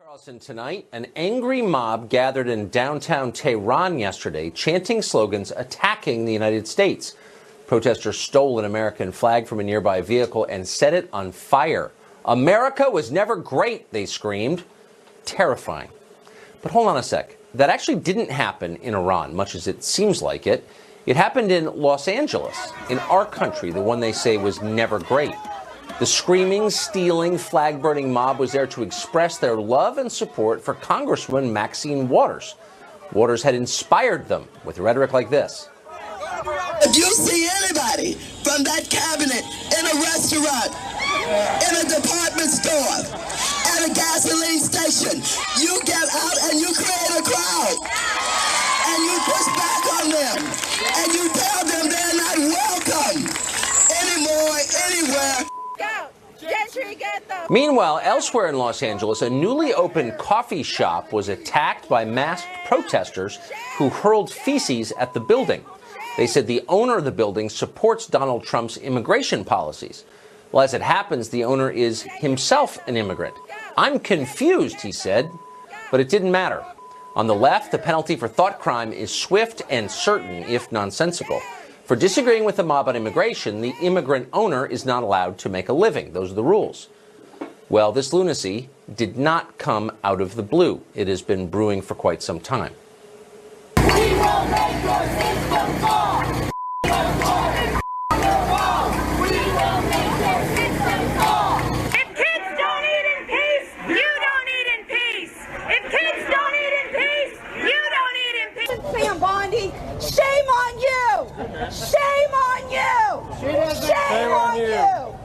Carlson tonight, an angry mob gathered in downtown Tehran yesterday, chanting slogans attacking the United States. Protesters stole an American flag from a nearby vehicle and set it on fire. America was never great, they screamed. Terrifying. But hold on a sec. That actually didn't happen in Iran, much as it seems like it. It happened in Los Angeles, in our country, the one they say was never great. The screaming, stealing, flag-burning mob was there to express their love and support for Congresswoman Maxine Waters. Waters had inspired them with rhetoric like this. If you see anybody from that cabinet in a restaurant, in a department store, at a gasoline station, you get out and you create a crowd. And you push back on them. And you tell them they're not welcome anymore, anywhere. Meanwhile, elsewhere in Los Angeles, a newly opened coffee shop was attacked by masked protesters who hurled feces at the building. They said the owner of the building supports Donald Trump's immigration policies. Well, as it happens, the owner is himself an immigrant. I'm confused, he said, but it didn't matter. On the left, the penalty for thought crime is swift and certain, if nonsensical. For disagreeing with the mob on immigration, the immigrant owner is not allowed to make a living. Those are the rules. Well, this lunacy did not come out of the blue. It has been brewing for quite some time. We will make your system fall. We will make your system fall. If kids don't eat in peace, you don't eat in peace. If kids don't eat in peace, you don't eat in peace. Sam Bondi, shame on you. Shame on you. Shame on you.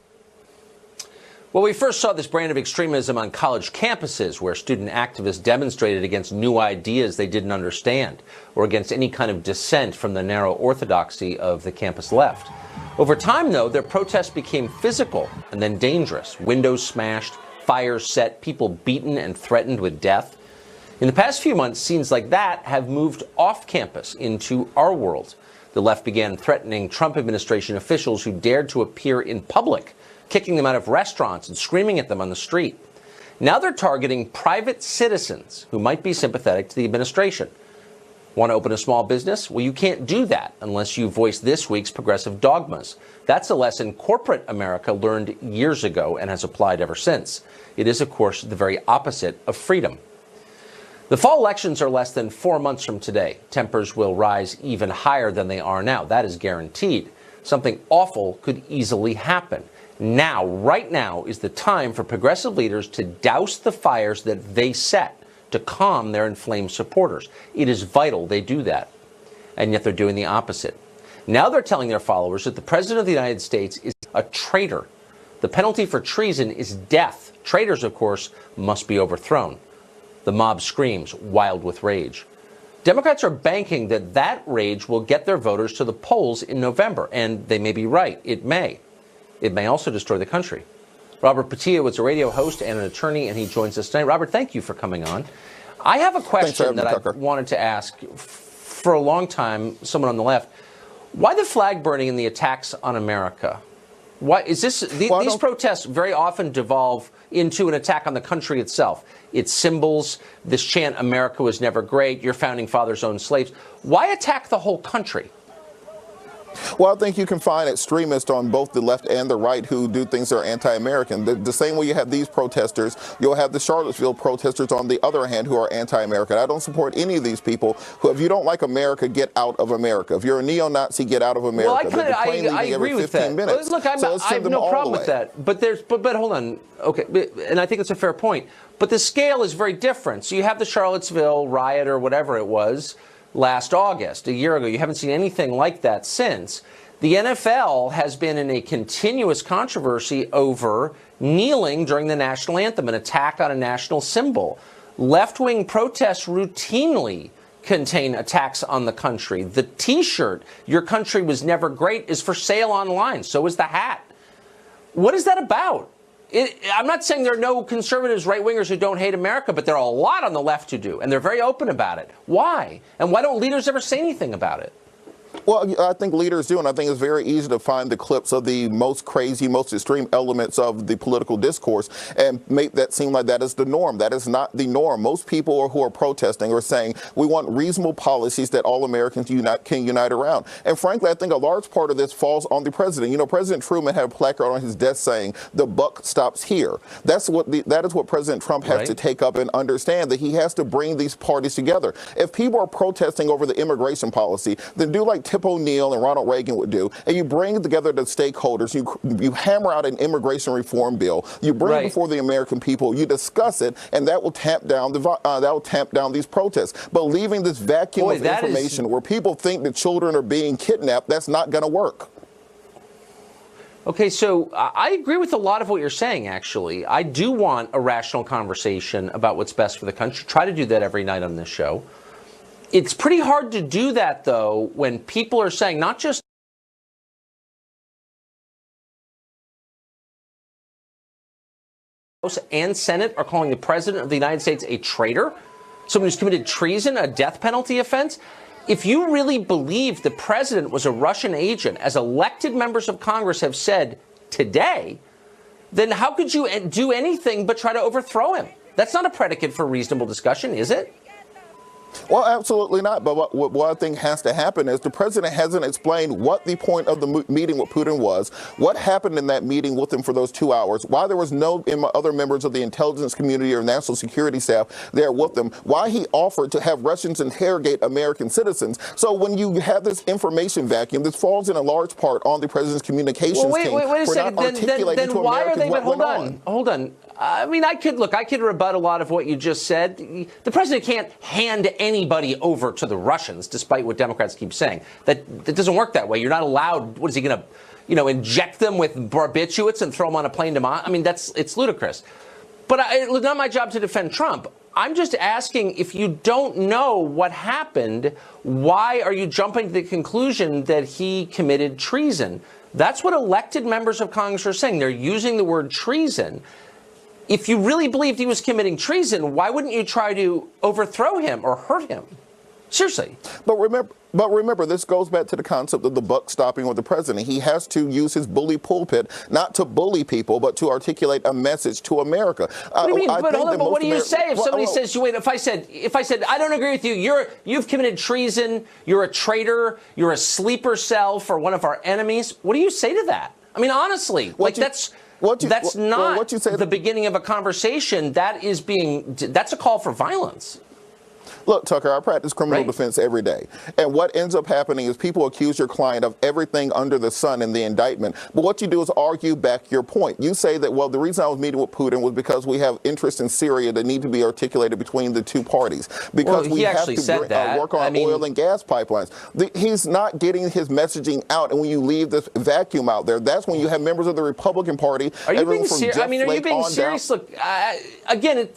Well, we first saw this brand of extremism on college campuses where student activists demonstrated against new ideas they didn't understand or against any kind of dissent from the narrow orthodoxy of the campus left. Over time, though, their protests became physical and then dangerous. Windows smashed, fires set, people beaten and threatened with death. In the past few months, scenes like that have moved off campus into our world. The left began threatening Trump administration officials who dared to appear in public, kicking them out of restaurants and screaming at them on the street. Now they're targeting private citizens who might be sympathetic to the administration. Want to open a small business? Well, you can't do that unless you voice this week's progressive dogmas. That's a lesson corporate America learned years ago and has applied ever since. It is, of course, the very opposite of freedom. The fall elections are less than 4 months from today. Tempers will rise even higher than they are now. That is guaranteed. Something awful could easily happen. Now, right now, is the time for progressive leaders to douse the fires that they set to calm their inflamed supporters. It is vital they do that. And yet they're doing the opposite. Now they're telling their followers that the President of the United States is a traitor. The penalty for treason is death. Traitors, of course, must be overthrown. The mob screams, wild with rage. Democrats are banking that that rage will get their voters to the polls in November. And they may be right. It may. It may also destroy the country. Robert Patillo is a radio host and an attorney, and he joins us tonight. Robert, thank you for coming on. I have a question that I wanted to ask for a long time, someone on the left. Why the flag burning and the attacks on America? Why is this? These protests very often devolve into an attack on the country itself. Its symbols, this chant, America was never great, your founding fathers owned slaves. Why attack the whole country? Well, I think you can find extremists on both the left and the right who do things that are anti-American. The same way you have these protesters, you'll have the Charlottesville protesters on the other hand who are anti-American. I don't support any of these people who, if you don't like America, get out of America. If you're a neo-Nazi, get out of America. Well, I agree with that. Look, I have no problem with that. But hold on. Okay, and I think it's a fair point. But the scale is very different. So you have the Charlottesville riot or whatever it was last August, a year ago. You haven't seen anything like that since. The NFL has been in a continuous controversy over kneeling during the national anthem, an attack on a national symbol. Left-wing protests routinely contain attacks on the country. The T-shirt, "Your country was never great," is for sale online. So is the hat. What is that about? I'm not saying there are no conservatives, right-wingers who don't hate America, but there are a lot on the left who do, and they're very open about it. Why? And why don't leaders ever say anything about it? Well, I think leaders do, and I think it's very easy to find the clips of the most crazy, most extreme elements of the political discourse and make that seem like that is the norm. That is not the norm. Most people who are protesting are saying we want reasonable policies that all Americans can unite around. And frankly, I think a large part of this falls on the president. You know, President Truman had a placard on his desk saying the buck stops here. That is what President Trump has to take up and understand, that he has to bring these parties together. If people are protesting over the immigration policy, then do like Tip O'Neill and Ronald Reagan would do, and you bring together the stakeholders, you hammer out an immigration reform bill, you bring it before the American people, you discuss it, and that will tamp down these protests. But leaving this vacuum of information where people think that children are being kidnapped, that's not going to work. Okay, so I agree with a lot of what you're saying, actually. I do want a rational conversation about what's best for the country. Try to do that every night on this show. It's pretty hard to do that, though, when people are saying not just House and Senate are calling the President of the United States a traitor, someone who's committed treason, a death penalty offense. If you really believe the president was a Russian agent, as elected members of Congress have said today, then how could you do anything but try to overthrow him? That's not a predicate for reasonable discussion, is it? Well, absolutely not. But what I think has to happen is the president hasn't explained what the point of the meeting with Putin was, what happened in that meeting with him for those 2 hours, why there was no other members of the intelligence community or national security staff there with them, why he offered to have Russians interrogate American citizens. So when you have this information vacuum, this falls in a large part on the president's communications team. Wait a second. Then why are they? Hold on. I mean, I could rebut a lot of what you just said. The president can't hand anybody over to the Russians, despite what Democrats keep saying. That doesn't work that way. You're not allowed. What is he going to, inject them with barbiturates and throw them on a plane to Moscow? I mean, it's ludicrous. But it's not my job to defend Trump. I'm just asking, if you don't know what happened, why are you jumping to the conclusion that he committed treason? That's what elected members of Congress are saying. They're using the word treason. If you really believed he was committing treason, why wouldn't you try to overthrow him or hurt him? Seriously. But remember, this goes back to the concept of the buck stopping with the president. He has to use his bully pulpit not to bully people, but to articulate a message to America. What do you mean? But what do you say if somebody says, "Wait"? If I said, "I don't agree with you. You've committed treason. You're a traitor. You're a sleeper cell for one of our enemies." What do you say to that? I mean, honestly, that's not the beginning of a conversation. That's a call for violence. Look, Tucker, I practice criminal defense every day. And what ends up happening is people accuse your client of everything under the sun in the indictment. But what you do is argue back your point. You say that, well, the reason I was meeting with Putin was because we have interests in Syria that need to be articulated between the two parties. Because we have to work on oil and gas pipelines. He's not getting his messaging out. And when you leave this vacuum out there, that's when you have members of the Republican Party. Are you being serious? I mean, are you being serious? Look, again,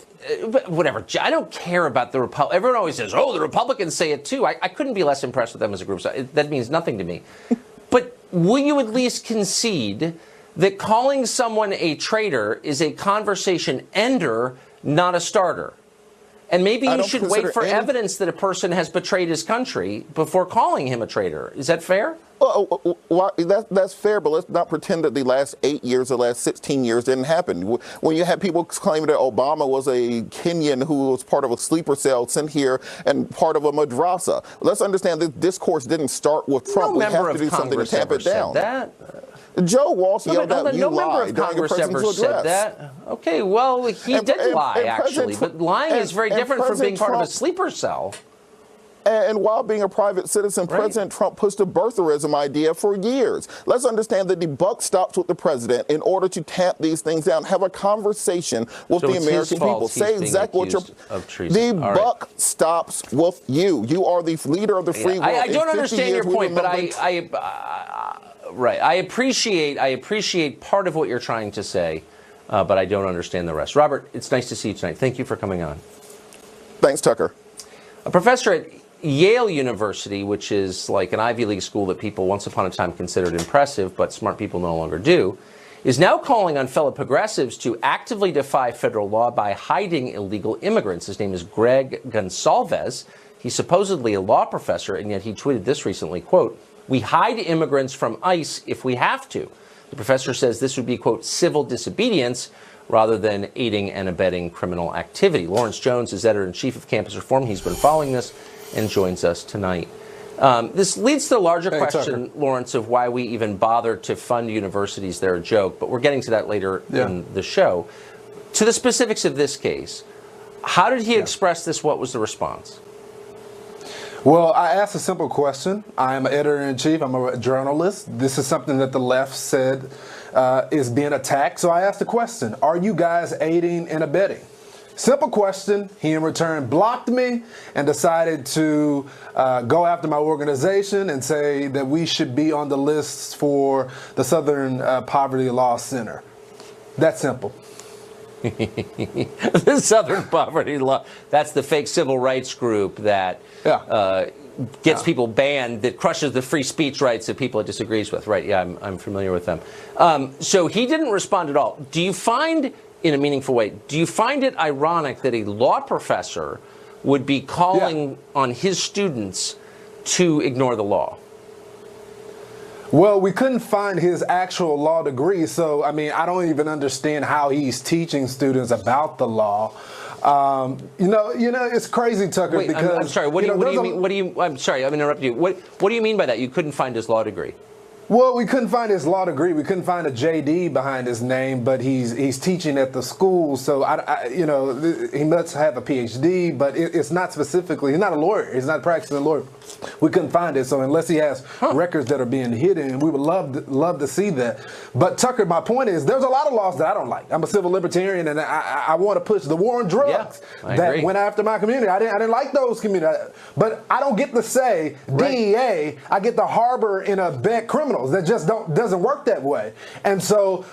whatever. I don't care about the Republicans. Everyone always says, "Oh, the Republicans say it too." I couldn't be less impressed with them as a group. So that means nothing to me. But will you at least concede that calling someone a traitor is a conversation ender, not a starter? And maybe you should wait for evidence that a person has betrayed his country before calling him a traitor. Is that fair? Well, that's fair, but let's not pretend that the last 8 years, the last 16 years didn't happen. When you had people claiming that Obama was a Kenyan who was part of a sleeper cell sent here and part of a madrasa. Let's understand that discourse didn't start with Trump. We have to do something to tamp it down. Joe Walsh yelled out, "You lied," during your presidential address. That. Okay, well, he did lie, actually. But lying is very different from being part of a sleeper cell. And while being a private citizen, President Trump pushed the birtherism idea for years. Let's understand that the buck stops with the president in order to tamp these things down. Have a conversation with the American people. Say exactly what the buck stops with you. You are the leader of the free world. I don't understand your point, but I appreciate part of what you're trying to say, but I don't understand the rest. Robert, it's nice to see you tonight. Thank you for coming on. Thanks, Tucker. A professor at Yale University, which is like an Ivy League school that people once upon a time considered impressive, but smart people no longer do, is now calling on fellow progressives to actively defy federal law by hiding illegal immigrants. His name is Greg Gonsalves. He's supposedly a law professor, and yet he tweeted this recently, quote, We hide immigrants from ICE if we have to. The professor says this would be, quote, civil disobedience rather than aiding and abetting criminal activity. Lawrence Jones is editor-in-chief of Campus Reform. He's been following this and joins us tonight. This leads to the larger question, Tucker, Lawrence, of why we even bother to fund universities. They're a joke, but we're getting to that later in the show. To the specifics of this case, how did he express this? What was the response? Well, I asked a simple question. I am an editor-in-chief. I'm a journalist. This is something that the left said is being attacked. So I asked the question, are you guys aiding and abetting? Simple question. He in return blocked me and decided to go after my organization and say that we should be on the list for the Southern Poverty Law Center. That simple. The Southern Poverty Law. That's the fake civil rights group that gets people banned, that crushes the free speech rights of people it disagrees with. Right, yeah, I'm familiar with them. So he didn't respond at all. Do you find, in a meaningful way, do you find it ironic that a law professor would be calling on his students to ignore the law? Well, we couldn't find his actual law degree, so, I mean, I don't even understand how he's teaching students about the law. You know, it's crazy, Tucker. Wait, because I'm sorry. What do you mean? What do you? I'm sorry. I'm interrupting you. What do you mean by that? You couldn't find his law degree? Well, we couldn't find his law degree. We couldn't find a JD behind his name, but he's teaching at the school, so he must have a PhD, but it's not specifically. He's not a lawyer. He's not a practicing lawyer. We couldn't find it, so unless he has records that are being hidden, we would love to see that. But Tucker, my point is, there's a lot of laws that I don't like. I'm a civil libertarian, and I want to push the war on drugs that went after my community. I didn't like those communities, but I don't get to say DEA. I get to harbor and abet criminals. That just doesn't work that way. And so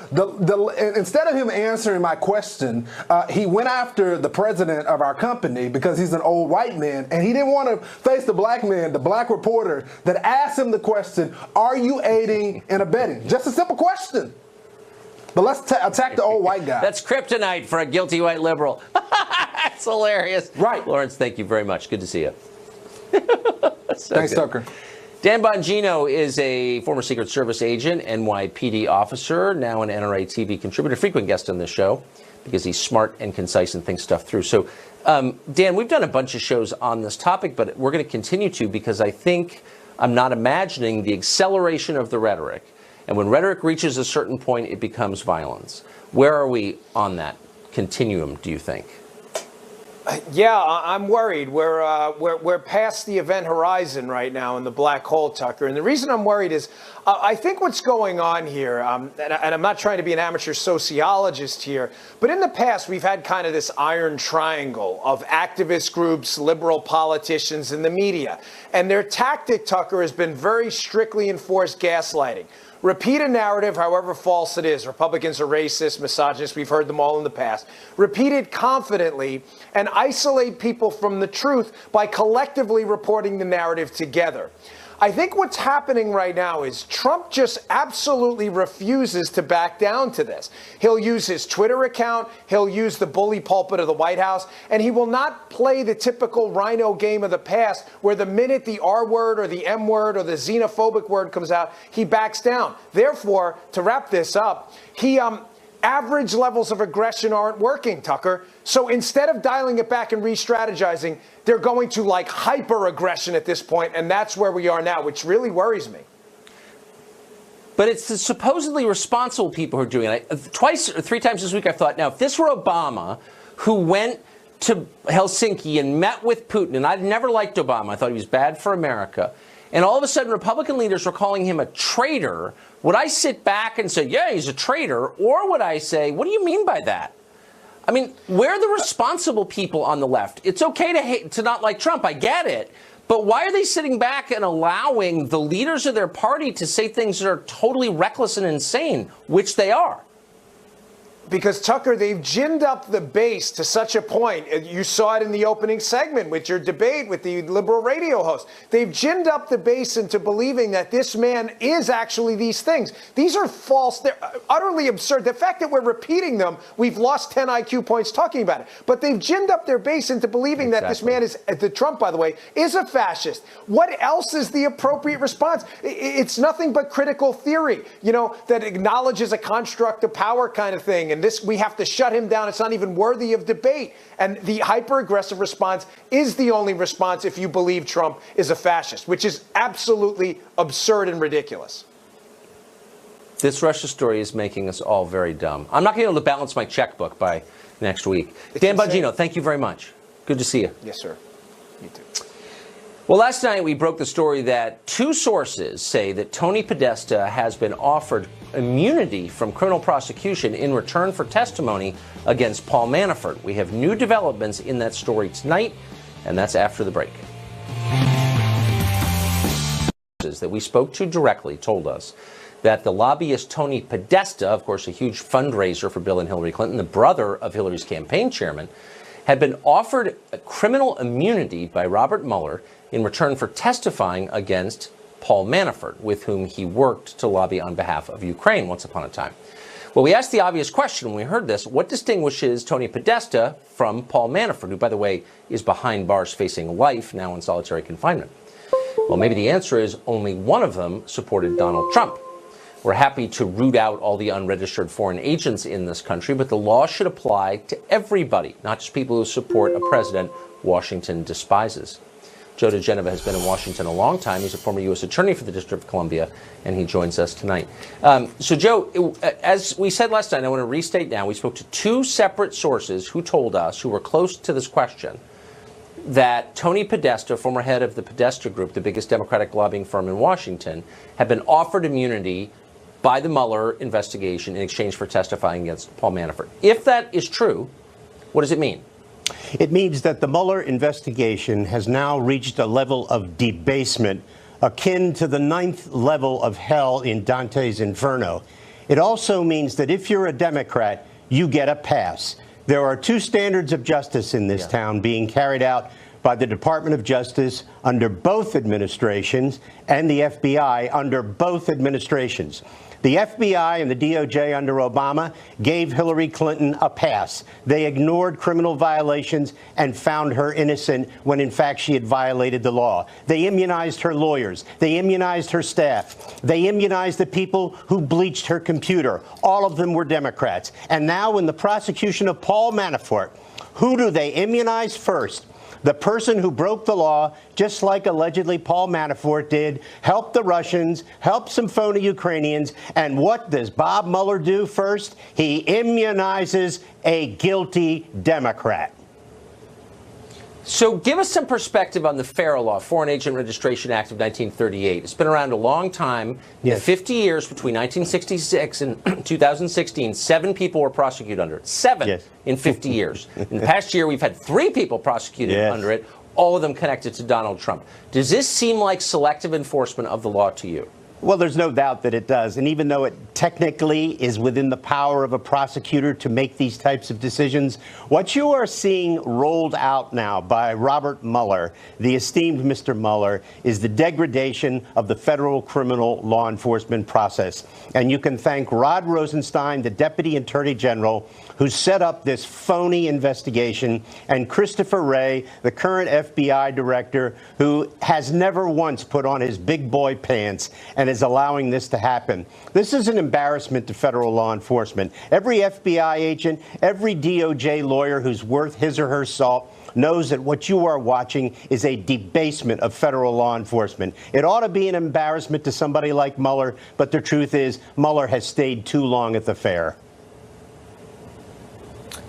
instead of him answering my question, he went after the president of our company because he's an old white man, and he didn't want to face the black man, the black reporter that asked him the question, are you aiding and abetting? Just a simple question. But let's attack the old white guy. That's kryptonite for a guilty white liberal. That's hilarious. Right. Lawrence, thank you very much. Good to see you. Thanks, Tucker. Dan Bongino is a former Secret Service agent, NYPD officer, now an NRA TV contributor, frequent guest on this show because he's smart and concise and thinks stuff through. So, Dan, we've done a bunch of shows on this topic, but we're going to continue to because I think I'm not imagining the acceleration of the rhetoric. And when rhetoric reaches a certain point, it becomes violence. Where are we on that continuum, do you think? Yeah, I'm worried. We're past the event horizon right now in the black hole, Tucker. And the reason I'm worried is I think what's going on here, and I'm not trying to be an amateur sociologist here, but in the past we've had kind of this iron triangle of activist groups, liberal politicians, and the media. And their tactic, Tucker, has been very strictly enforced gaslighting. Repeat a narrative, however false it is. Republicans are racist, misogynist. We've heard them all in the past. Repeat it confidently and isolate people from the truth by collectively reporting the narrative together. I think what's happening right now is Trump just absolutely refuses to back down to this. He'll use his Twitter account, he'll use the bully pulpit of the White House, and he will not play the typical rhino game of the past where the minute the R word or the M word or the xenophobic word comes out, he backs down. Therefore, to wrap this up, average levels of aggression aren't working, Tucker. So instead of dialing it back and re-strategizing, they're going to like hyper-aggression at this point, and that's where we are now, which really worries me. But it's the supposedly responsible people who are doing it. Twice or three times this week I've thought, now, if this were Obama who went to Helsinki and met with Putin, and I'd never liked Obama, I thought he was bad for America, and all of a sudden Republican leaders were calling him a traitor, would I sit back and say, yeah, he's a traitor, or would I say, what do you mean by that? I mean, we're the responsible people on the left. It's okay to hate, to not like Trump, I get it, but why are they sitting back and allowing the leaders of their party to say things that are totally reckless and insane, which they are? Because, Tucker, they've ginned up the base to such a point. You saw it in the opening segment with your debate with the liberal radio host. They've ginned up the base into believing that this man is actually these things. These are false. They're utterly absurd. The fact that we're repeating them, we've lost 10 IQ points talking about it. But they've ginned up their base into believing that this man is, the Trump, by the way, is a fascist. What else is the appropriate response? It's nothing but critical theory, that acknowledges a construct of power kind of thing. And this, we have to shut him down. It's not even worthy of debate. And the hyper-aggressive response is the only response if you believe Trump is a fascist, which is absolutely absurd and ridiculous. This Russia story is making us all very dumb. I'm not going to be able to balance my checkbook by next week. Dan Bongino, thank you very much. Good to see you. Yes, sir. You too. Well, last night we broke the story that two sources say that Tony Podesta has been offered immunity from criminal prosecution in return for testimony against Paul Manafort. We have new developments in that story tonight, and that's after the break. That we spoke to directly told us that the lobbyist Tony Podesta, of course a huge fundraiser for Bill and Hillary Clinton, the brother of Hillary's campaign chairman, had been offered a criminal immunity by Robert Mueller in return for testifying against Paul Manafort, with whom he worked to lobby on behalf of Ukraine once upon a time. Well, we asked the obvious question when we heard this: what distinguishes Tony Podesta from Paul Manafort, who, by the way, is behind bars facing life, now in solitary confinement? Well, maybe the answer is only one of them supported Donald Trump. We're happy to root out all the unregistered foreign agents in this country, but the law should apply to everybody, not just people who support a president Washington despises. Joe DeGenova has been in Washington a long time. He's a former U.S. attorney for the District of Columbia, and he joins us tonight. So, Joe, as we said last night, I want to restate now, we spoke to two separate sources who told us, who were close to this question, that Tony Podesta, former head of the Podesta Group, the biggest Democratic lobbying firm in Washington, had been offered immunity by the Mueller investigation in exchange for testifying against Paul Manafort. If that is true, what does it mean? It means that the Mueller investigation has now reached a level of debasement akin to the 9th level of hell in Dante's Inferno. It also means that if you're a Democrat, you get a pass. There are two standards of justice in this town being carried out by the Department of Justice under both administrations and the FBI under both administrations. The FBI and the DOJ under Obama gave Hillary Clinton a pass. They ignored criminal violations and found her innocent when, in fact, she had violated the law. They immunized her lawyers. They immunized her staff. They immunized the people who bleached her computer. All of them were Democrats. And now in the prosecution of Paul Manafort, who do they immunize first? The person who broke the law, just like allegedly Paul Manafort did, helped the Russians, helped some phony Ukrainians. And what does Bob Mueller do first? He immunizes a guilty Democrat. So give us some perspective on the FARA law, Foreign Agent Registration Act of 1938. It's been around a long time. Yes. In 50 years, between 1966 and 2016, 7 people were prosecuted under it. 7 Yes. in 50 years. In the past year, we've had 3 people prosecuted under it, all of them connected to Donald Trump. Does this seem like selective enforcement of the law to you? Well, there's no doubt that it does. And even though it technically is within the power of a prosecutor to make these types of decisions, what you are seeing rolled out now by Robert Mueller, the esteemed Mr. Mueller, is the degradation of the federal criminal law enforcement process. And you can thank Rod Rosenstein, the Deputy Attorney General, who set up this phony investigation, and Christopher Wray, the current FBI director, who has never once put on his big boy pants and is allowing this to happen. This is an embarrassment to federal law enforcement. Every FBI agent, every DOJ lawyer who's worth his or her salt knows that what you are watching is a debasement of federal law enforcement. It ought to be an embarrassment to somebody like Mueller, but the truth is Mueller has stayed too long at the fair.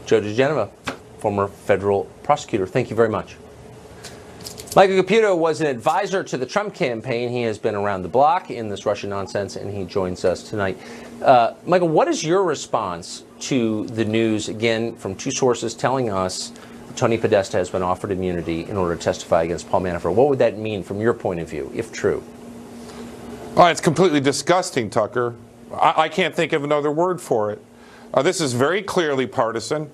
Joe DeGenova, former federal prosecutor, thank you very much. Michael Caputo was an advisor to the Trump campaign. He has been around the block in this Russian nonsense, and he joins us tonight. Michael, what is your response to the news, again, from two sources telling us Tony Podesta has been offered immunity in order to testify against Paul Manafort? What would that mean from your point of view, if true? Oh, it's completely disgusting, Tucker. I can't think of another word for it. This is very clearly partisan.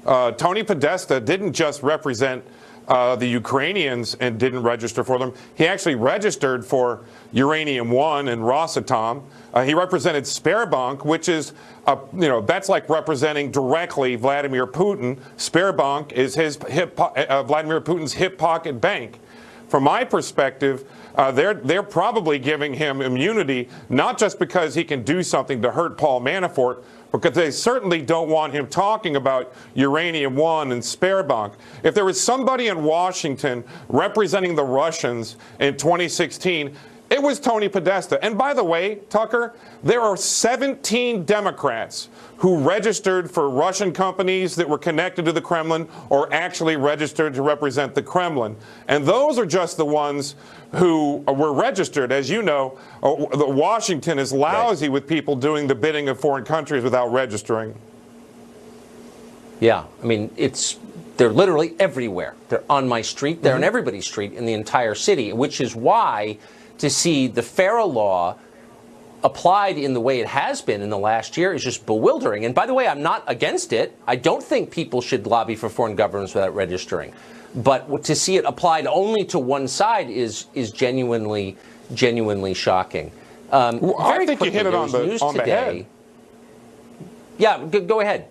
Tony Podesta didn't just represent the Ukrainians and didn't register for them. He actually registered for Uranium One and Rosatom. He represented Sberbank, which is, that's like representing directly Vladimir Putin. Sberbank is Vladimir Putin's hip pocket bank. From my perspective, they're probably giving him immunity, not just because he can do something to hurt Paul Manafort, because they certainly don't want him talking about Uranium One and Sberbank. If there was somebody in Washington representing the Russians in 2016, it was Tony Podesta. And by the way, Tucker, there are 17 Democrats who registered for Russian companies that were connected to the Kremlin or actually registered to represent the Kremlin. And those are just the ones who were registered. As you know, Washington is lousy with people doing the bidding of foreign countries without registering. Yeah, I mean, they're literally everywhere. They're on my street. They're on everybody's street in the entire city, which is why to see the FARA law applied in the way it has been in the last year is just bewildering. And by the way, I'm not against it. I don't think people should lobby for foreign governments without registering. But to see it applied only to one side is genuinely shocking. I think you hit it on the head. Yeah, go ahead.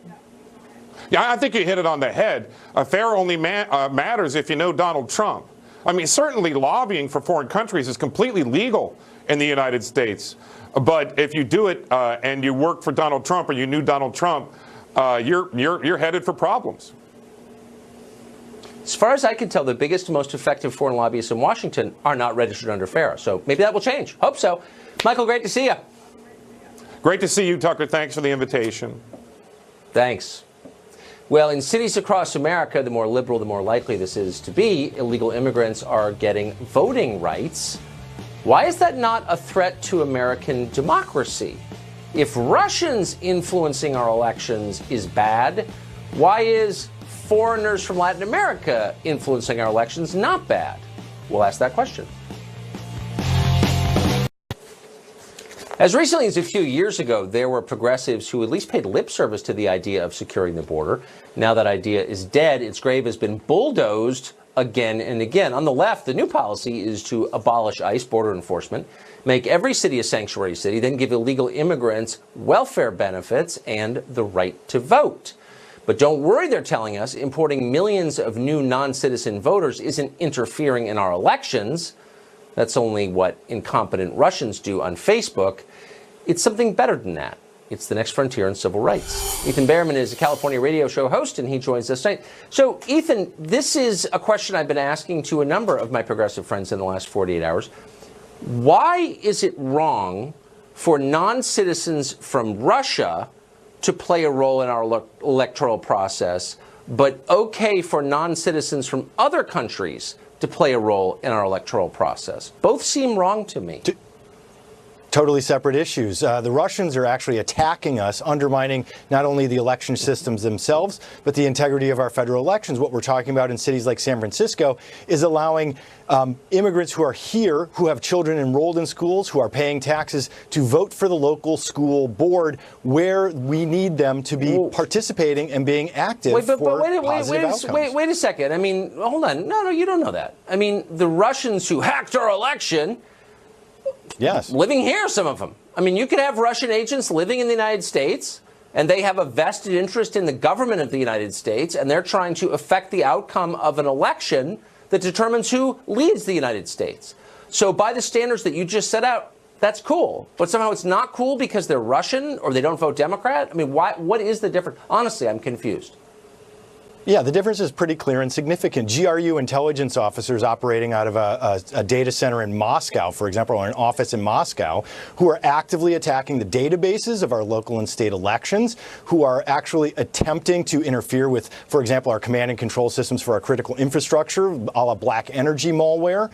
Yeah, I think you hit it on the head. FARA only matters if you know Donald Trump. I mean, certainly lobbying for foreign countries is completely legal in the United States. But if you do it and you work for Donald Trump or you knew Donald Trump, you're headed for problems. As far as I can tell, the biggest and most effective foreign lobbyists in Washington are not registered under FARA. So maybe that will change. Hope so. Michael, great to see you. Great to see you, Tucker. Thanks for the invitation. Thanks. Well, in cities across America, the more liberal, the more likely this is to be, illegal immigrants are getting voting rights. Why is that not a threat to American democracy? If Russians influencing our elections is bad, why is foreigners from Latin America influencing our elections not bad? We'll ask that question. As recently as a few years ago, there were progressives who at least paid lip service to the idea of securing the border. Now that idea is dead. Its grave has been bulldozed again and again. On the left, the new policy is to abolish ICE, border enforcement, make every city a sanctuary city, then give illegal immigrants welfare benefits and the right to vote. But don't worry, they're telling us, importing millions of new non-citizen voters isn't interfering in our elections. That's only what incompetent Russians do on Facebook. It's something better than that. It's the next frontier in civil rights. Ethan Behrman is a California radio show host, and he joins us tonight. So, Ethan, this is a question I've been asking to a number of my progressive friends in the last 48 hours. Why is it wrong for non-citizens from Russia to play a role in our electoral process, but okay for non-citizens from other countries to play a role in our electoral process? Both seem wrong to me. Totally separate issues. The Russians are actually attacking us, undermining not only the election systems themselves, but the integrity of our federal elections. What we're talking about in cities like San Francisco is allowing immigrants who are here, who have children enrolled in schools, who are paying taxes, to vote for the local school board where we need them to be participating and being active wait a second. I mean, hold on. No, you don't know that. I mean, the Russians who hacked our election, yes, living here, some of them. I mean, you could have Russian agents living in the United States, and they have a vested interest in the government of the United States, and they're trying to affect the outcome of an election that determines who leads the United States. So by the standards that you just set out, that's cool. But somehow it's not cool because they're Russian or they don't vote Democrat? I mean, what is the difference? Honestly, I'm confused. Yeah, the difference is pretty clear and significant. GRU intelligence officers operating out of a data center in Moscow, for example, or an office in Moscow, who are actively attacking the databases of our local and state elections, who are actually attempting to interfere with, for example, our command and control systems for our critical infrastructure, a la black energy malware.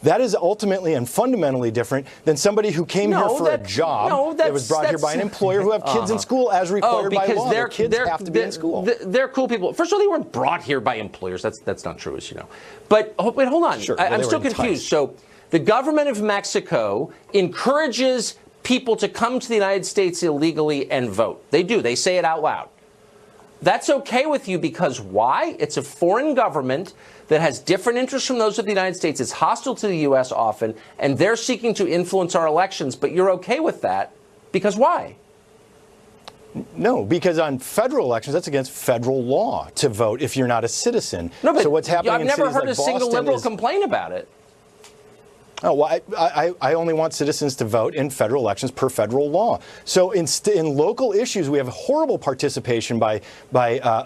That is ultimately and fundamentally different than somebody who came here for a job that was brought here by an employer who have kids in school as required by law. Their kids have to be in school. They're cool people. First of all, they weren't brought here by employers. That's not true, as you know. But wait, hold on. Sure. I'm still confused. So the government of Mexico encourages people to come to the United States illegally and vote. They do. They say it out loud. That's okay with you because why? It's a foreign government that has different interests from those of the United States. It's hostile to the U.S. often, and they're seeking to influence our elections. But you're okay with that because why? No, because on federal elections, that's against federal law to vote if you're not a citizen. No, but so what's happening I've in never cities heard like a single Boston liberal complain about it. Oh, well, I only want citizens to vote in federal elections per federal law. So in local issues, we have horrible participation by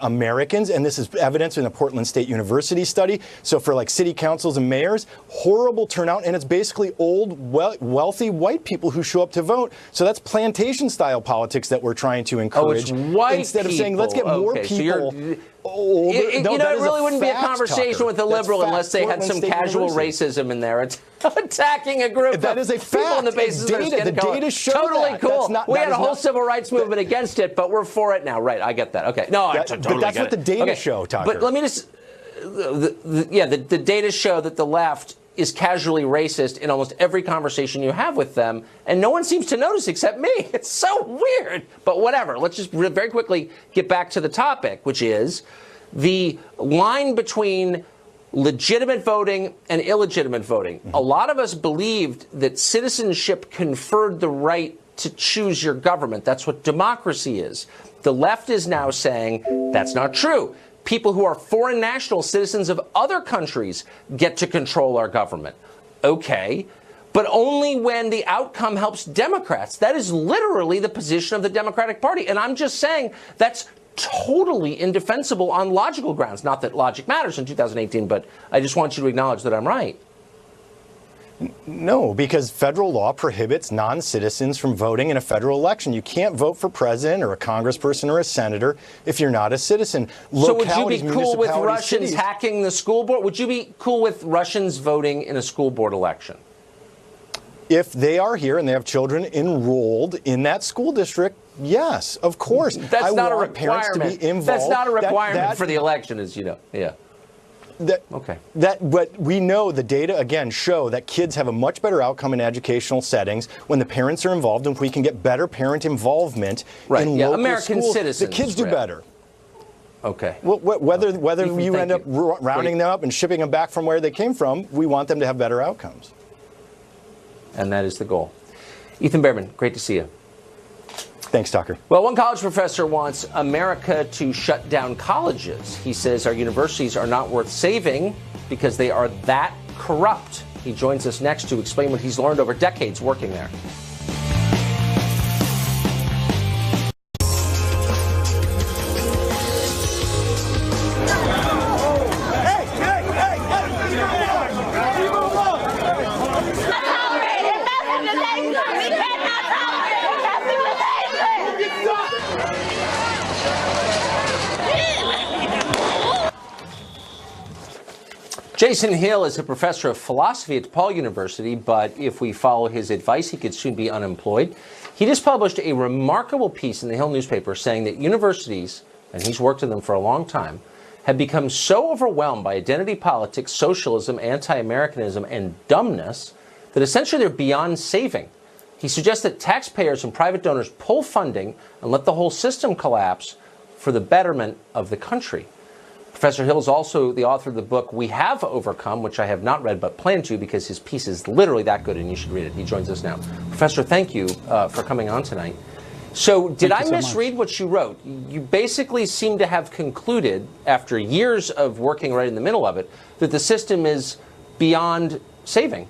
Americans, and this is evidence in the Portland State University study. So for like city councils and mayors, horrible turnout, and it's basically old, wealthy white people who show up to vote. So that's plantation-style politics that we're trying to encourage. Oh, it's white instead people. of saying, let's get more Okay, people. So older. It really wouldn't be a fact, conversation Tucker. with a liberal That's unless they had Portland some State casual University. racism in there. It's attacking a group That of is a people on the fact. basis of their Data- skin the color. data show Totally that. cool. That's not- We that had a is whole not- civil rights movement against it, but we're for it now. Right, I get that. Okay. No, I totally but that's get what it. the data Okay, show, Tucker. But let me just... The data show that the left is casually racist in almost every conversation you have with them, and no one seems to notice except me. It's so weird. But whatever. Let's just very quickly get back to the topic, which is the line between legitimate voting and illegitimate voting. A lot of us believed that citizenship conferred the right to choose your government. That's what democracy is. The left is now saying that's not true. People who are foreign national citizens of other countries get to control our government. Okay, but only when the outcome helps Democrats. That is literally the position of the Democratic Party. And I'm just saying that's totally indefensible on logical grounds. Not that logic matters in 2018, but I just want you to acknowledge that I'm right. No, because federal law prohibits non-citizens from voting in a federal election. You can't vote for president or a congressperson or a senator if you're not a citizen. So would you be Localities, cool with municipalities, Russians cities- hacking the school board? Would you be cool with Russians voting in a school board election? If they are here and they have children enrolled in that school district, yes, of course. That's I not a want parents to requirement. be involved. That's not a requirement That- for the election, as you know. Yeah. Okay. But we know the data, again, show that kids have a much better outcome in educational settings when the parents are involved, and if we can get better parent involvement in local American schools, citizens, the kids do right. better. Okay. Whether Ethan, you thank end up you. rounding them up and shipping them back from where they came from, we want them to have better outcomes. And that is the goal. Ethan Behrman, great to see you. Thanks, Tucker. Well, one college professor wants America to shut down colleges. He says our universities are not worth saving because they are that corrupt. He joins us next to explain what he's learned over decades working there. Jason Hill is a professor of philosophy at DePaul University, but if we follow his advice, he could soon be unemployed. He just published a remarkable piece in the Hill newspaper saying that universities, and he's worked in them for a long time, have become so overwhelmed by identity politics, socialism, anti-Americanism, and dumbness that essentially they're beyond saving. He suggests that taxpayers and private donors pull funding and let the whole system collapse for the betterment of the country. Professor Hill is also the author of the book We Have Overcome, which I have not read but plan to because his piece is literally that good and you should read it. He joins us now. Professor, thank you for coming on tonight. So did I misread what you wrote? You basically seem to have concluded, after years of working right in the middle of it, that the system is beyond saving.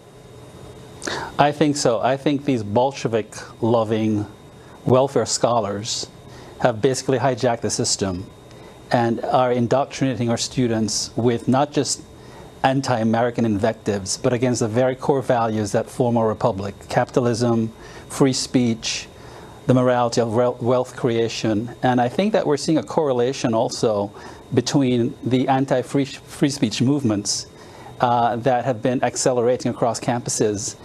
I think so. I think these Bolshevik-loving welfare scholars have basically hijacked the system and are indoctrinating our students with not just anti-American invectives, but against the very core values that form our republic: capitalism, free speech, the morality of wealth creation. And I think that we're seeing a correlation also between the anti-free speech movements that have been accelerating across campuses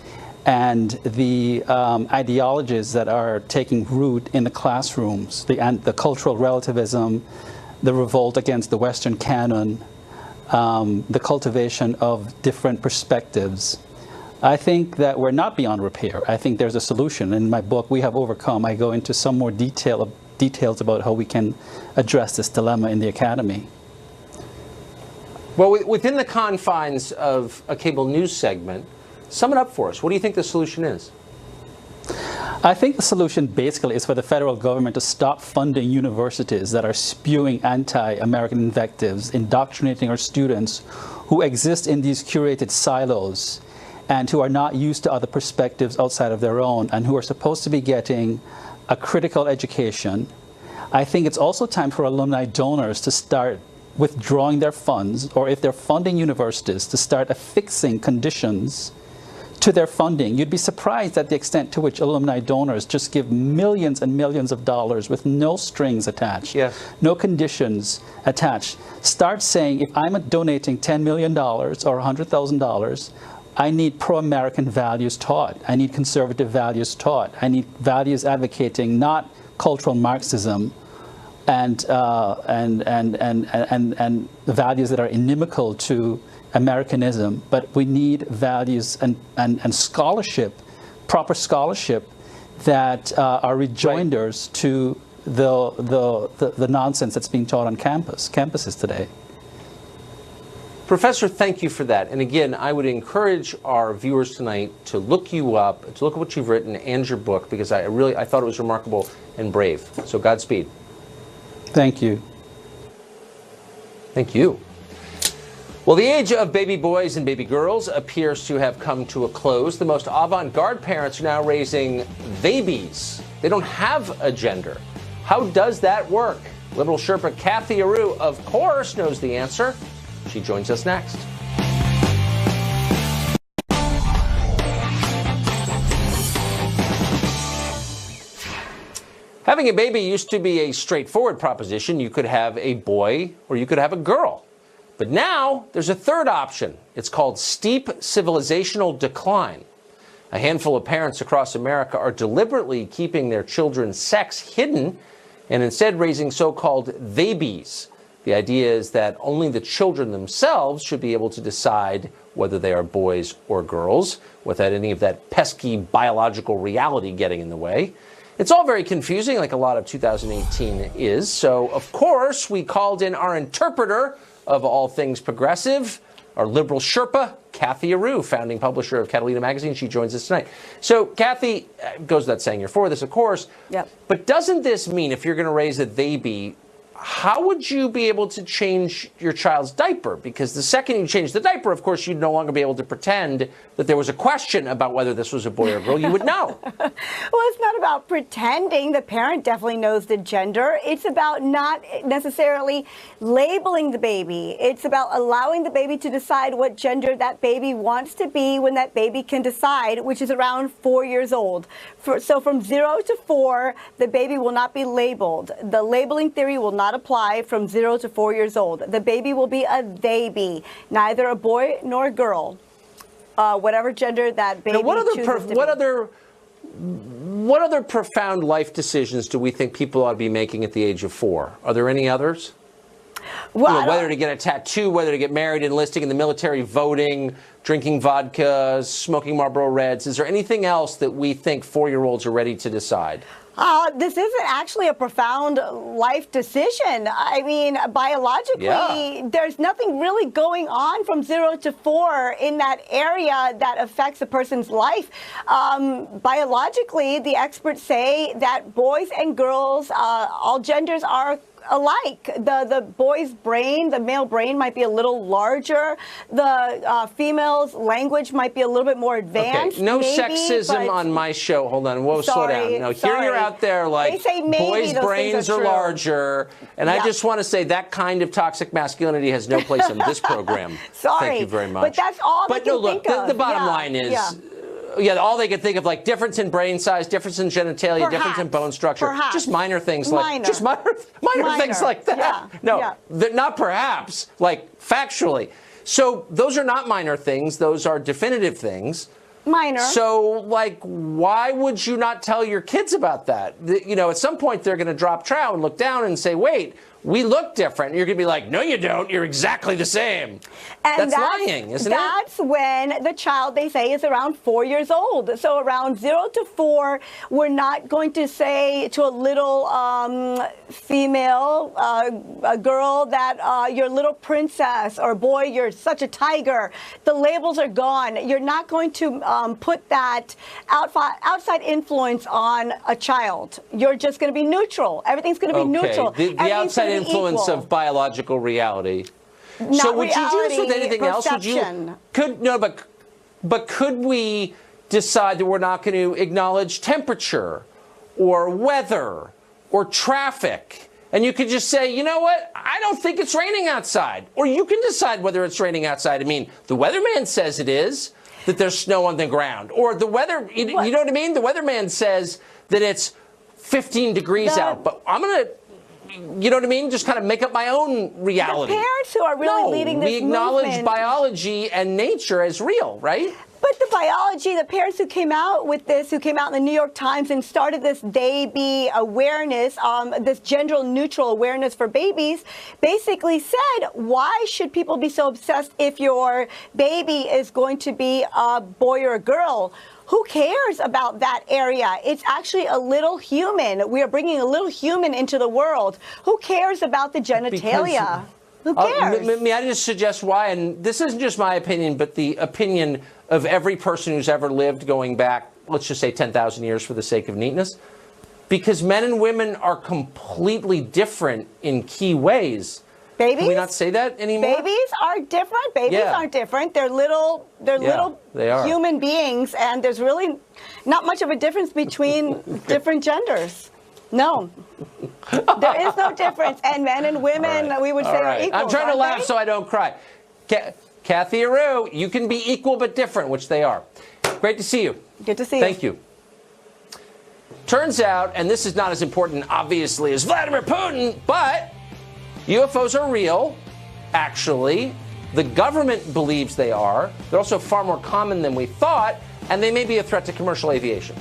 and the ideologies that are taking root in the classrooms, the cultural relativism, the revolt against the Western canon, the cultivation of different perspectives, I think that we're not beyond repair. I think there's a solution. In my book, We Have Overcome, I go into some more details about how we can address this dilemma in the academy. Well, within the confines of a cable news segment, sum it up for us. What do you think the solution is? I think the solution basically is for the federal government to stop funding universities that are spewing anti-American invectives, indoctrinating our students who exist in these curated silos and who are not used to other perspectives outside of their own and who are supposed to be getting a critical education. I think it's also time for alumni donors to start withdrawing their funds, or if they're funding universities, to start affixing conditions to their funding. You'd be surprised at the extent to which alumni donors just give millions and millions of dollars with no strings attached, no conditions attached. Start saying, if I'm donating $10 million or $100,000, I need pro-American values taught. I need conservative values taught. I need values advocating not cultural Marxism and the values that are inimical to Americanism, but we need values and scholarship, proper scholarship, that are rejoinders to the nonsense that's being taught on campuses today. Professor, thank you for that. And again, I would encourage our viewers tonight to look you up, to look at what you've written and your book, because I thought it was remarkable and brave. So Godspeed. Thank you. Thank you. Well, the age of baby boys and baby girls appears to have come to a close. The most avant-garde parents are now raising babies. They don't have a gender. How does that work? Liberal Sherpa Kathy Aru, of course, knows the answer. She joins us next. Having a baby used to be a straightforward proposition. You could have a boy or you could have a girl. But now there's a third option. It's called steep civilizational decline. A handful of parents across America are deliberately keeping their children's sex hidden and instead raising so-called babies. The idea is that only the children themselves should be able to decide whether they are boys or girls, without any of that pesky biological reality getting in the way. It's all very confusing, like a lot of 2018 is. So, of course, we called in our interpreter of all things progressive, our liberal Sherpa, Kathy Aru, founding publisher of Catalina Magazine. She joins us tonight. So, Kathy, goes without saying you're for this, of course. Yep. But doesn't this mean if you're going to raise a baby, how would you be able to change your child's diaper? Because the second you change the diaper, of course, you'd no longer be able to pretend that there was a question about whether this was a boy or girl. You would know. Well, it's not about pretending. The parent definitely knows the gender. It's about not necessarily labeling the baby. It's about allowing the baby to decide what gender that baby wants to be when that baby can decide, which is around 4 years old. So from 0 to 4, the baby will not be labeled. The labeling theory will not apply from 0 to 4 years old. The baby will be a they-be, neither a boy nor a girl, whatever gender that baby chooses to be. What other profound life decisions do we think people ought to be making at the age of 4? Are there any others? Well, whether to get a tattoo, whether to get married, enlisting in the military, voting, drinking vodka, smoking Marlboro Reds. Is there anything else that we think 4-year-olds are ready to decide? This isn't actually a profound life decision. I mean, biologically, there's nothing really going on from 0 to 4 in that area that affects a person's life. Biologically, the experts say that boys and girls, all genders are alike. The boy's brain, the male brain might be a little larger. The female's language might be a little bit more advanced. Okay. No maybe, sexism on my show. Hold on. Whoa, slow down. No, here you're out there like they say maybe boys' those brains are are larger. And I just want to say that kind of toxic masculinity has no place in this program. Thank you very much. But that's all they can think of. The bottom line is, all they could think of, like difference in brain size, difference in genitalia, difference in bone structure, just minor things like minor things like that. Not perhaps, like factually. So those are not minor things; those are definitive things. Minor. So, like, why would you not tell your kids about that? You know, at some point they're going to drop trow and look down and say, "Wait, we look different. You're going to be like, no, you don't. You're exactly the same. And that's lying, isn't it? That's when the child, they say, is around 4 years old. So around 0 to 4, we're not going to say to a little female, a girl that you're a little princess, or boy, you're such a tiger. The labels are gone. You're not going to put that outside influence on a child. You're just going to be neutral. Everything's going to be neutral. The outside influence of biological reality. Not so would reality, you do this with anything perception. else? But could we decide that we're not going to acknowledge temperature or weather or traffic? And you could just say, you know what? I don't think it's raining outside. Or you can decide whether it's raining outside. I mean, the weatherman says it is, that there's snow on the ground. Or the weather, you know what I mean? The weatherman says that it's 15 degrees out. But I'm going to, you know what I mean? Just kind of make up my own reality. The parents who are really leading this movement. We acknowledge biology and nature as real, right? But the biology, the parents who came out with this, who came out in the New York Times and started this baby awareness, this gender neutral awareness for babies, basically said, why should people be so obsessed if your baby is going to be a boy or a girl? Who cares about that area? It's actually a little human. We are bringing a little human into the world. Who cares about the genitalia? Who cares? May I just suggest why? And this isn't just my opinion, but the opinion of every person who's ever lived going back, let's just say 10,000 years for the sake of neatness. Because men and women are completely different in key ways. Babies? Can we not say that anymore? Babies are different. Babies aren't different. They're little human beings, and there's really not much of a difference between different genders. No. There is no difference. And men and women, we would say, are equal. I'm trying to laugh so I don't cry. Kathy Aru, you can be equal but different, which they are. Great to see you. Good to see you. Thank you. Turns out, and this is not as important, obviously, as Vladimir Putin, but UFOs are real, actually. The government believes they are. They're also far more common than we thought, and they may be a threat to commercial aviation.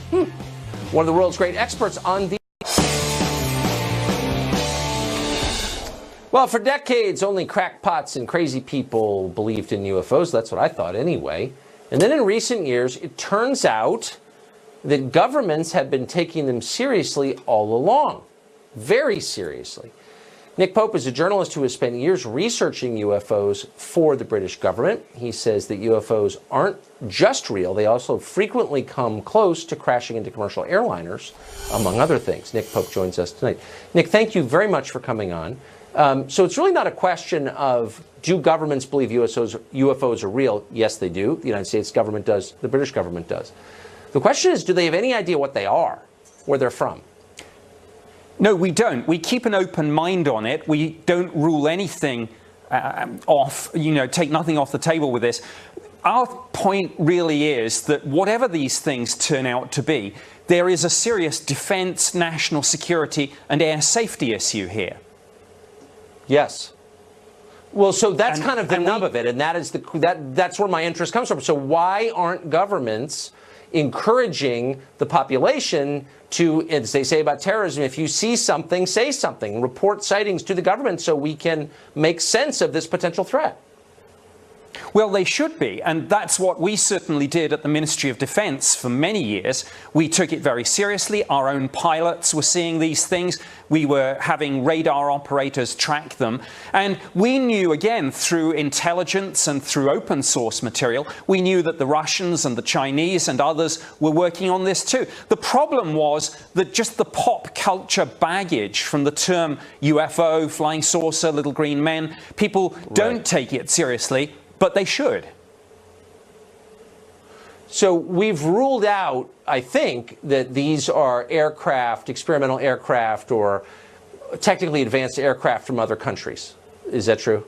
One of the world's great experts on the... Well, for decades, only crackpots and crazy people believed in UFOs. That's what I thought anyway. And then in recent years, it turns out that governments have been taking them seriously all along. Very seriously. Nick Pope is a journalist who has spent years researching UFOs for the British government. He says that UFOs aren't just real. They also frequently come close to crashing into commercial airliners, among other things. Nick Pope joins us tonight. Nick, thank you very much for coming on. So it's really not a question of, do governments believe UFOs are real? Yes, they do. The United States government does. The British government does. The question is, do they have any idea what they are, where they're from? No, we don't. We keep an open mind on it. We don't rule anything off, take nothing off the table with this. Our point really is that whatever these things turn out to be, there is a serious defense, national security, and air safety issue here. Yes. Well, so that's kind of the nub of it, and that's where my interest comes from. So why aren't governments encouraging the population to, as they say about terrorism, if you see something, say something, report sightings to the government so we can make sense of this potential threat? Well, they should be, and that's what we certainly did at the Ministry of Defense for many years. We took it very seriously. Our own pilots were seeing these things. We were having radar operators track them. And we knew, again, through intelligence and through open source material, we knew that the Russians and the Chinese and others were working on this too. The problem was that just the pop culture baggage from the term UFO, flying saucer, little green men, people don't take it seriously. But they should. So we've ruled out, I think, that these are aircraft, experimental aircraft, or technically advanced aircraft from other countries. Is that true?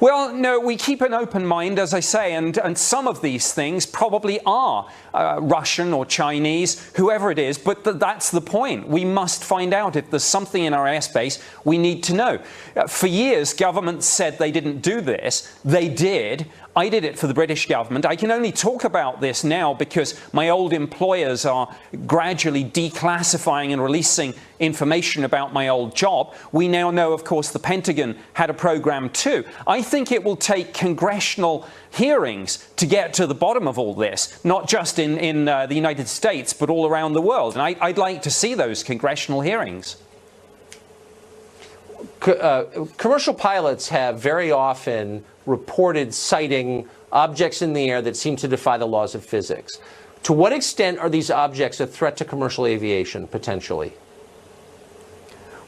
Well, no, we keep an open mind, as I say, and some of these things probably are Russian or Chinese, whoever it is, but that's the point. We must find out if there's something in our airspace we need to know. For years, governments said they didn't do this. They did. I did it for the British government. I can only talk about this now because my old employers are gradually declassifying and releasing information about my old job. We now know, of course, the Pentagon had a program too. I think it will take congressional hearings to get to the bottom of all this, not just in the United States, but all around the world. And I'd like to see those congressional hearings. Commercial pilots have very often reported sighting objects in the air that seem to defy the laws of physics. To what extent are these objects a threat to commercial aviation, potentially?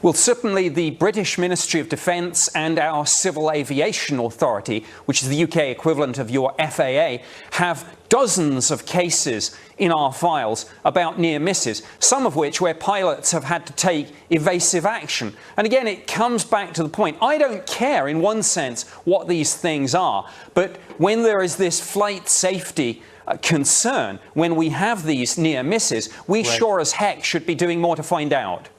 Well, certainly the British Ministry of Defence and our Civil Aviation Authority, which is the UK equivalent of your FAA, have dozens of cases in our files about near misses, some of which where pilots have had to take evasive action. And again, it comes back to the point. I don't care, in one sense, what these things are, but when there is this flight safety concern, when we have these near misses, we sure as heck should be doing more to find out.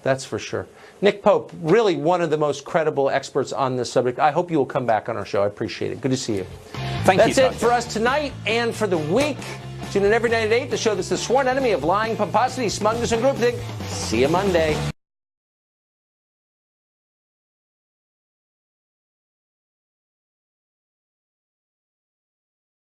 That's for sure. Nick Pope, really one of the most credible experts on this subject. I hope you will come back on our show. I appreciate it. Good to see you. Thank you. That's it for us tonight and for the week. Tune in every night at 8, the show that's the sworn enemy of lying, pomposity, smugness, and groupthink. See you Monday.